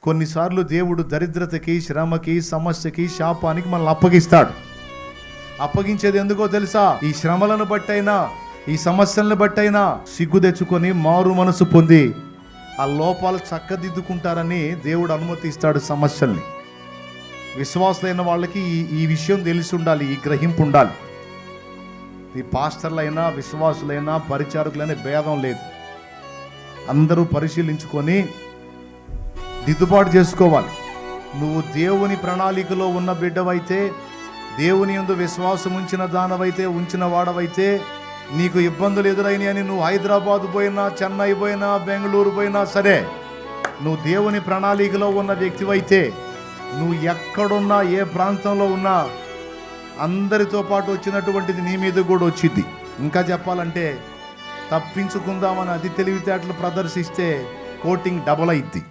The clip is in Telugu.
కొన్నిసార్లు దేవుడు దరిద్రతకి, శ్రమకి, సమస్యకి, శాపానికి మనల్ని అప్పగిస్తాడు. అప్పగించేది ఎందుకో తెలుసా? ఈ శ్రమలను బట్టైనా, ఈ సమస్యలను బట్టైనా సిగ్గు తెచ్చుకొని మారు మనసు పొంది ఆ లోపాలు చక్కదిద్దుకుంటారని దేవుడు అనుమతిస్తాడు సమస్యల్ని. విశ్వాసులైన వాళ్ళకి ఈ విషయం తెలిసి ఉండాలి, ఈ గ్రహింపు ఉండాలి. ఈ పాస్టర్లైనా, విశ్వాసులైనా, పరిచారకులైనా భేదం లేదు. అందరూ పరిశీలించుకొని దిద్దుబాటు చేసుకోవాలి. నువ్వు దేవుని ప్రణాళికలో ఉన్న బిడ్డవైతే, దేవుని యందు విశ్వాసం ఉంచిన వాడవైతే, నీకు ఇబ్బందులు ఎదురైనాయి అని నువ్వు హైదరాబాద్ పోయినా, చెన్నై పోయినా, బెంగళూరు పోయినా సరే, నువ్వు దేవుని ప్రణాళికలో ఉన్న వ్యక్తివైతే, నువ్వు ఎక్కడున్నా, ఏ ప్రాంతంలో ఉన్నా, అందరితో పాటు వచ్చినటువంటిది నీ మీద కూడా వచ్చింది. ఇంకా చెప్పాలంటే తప్పించుకుందామని అతి తెలివితేటలు ప్రదర్శిస్తే కోటింగ్ డబల్ అయింది.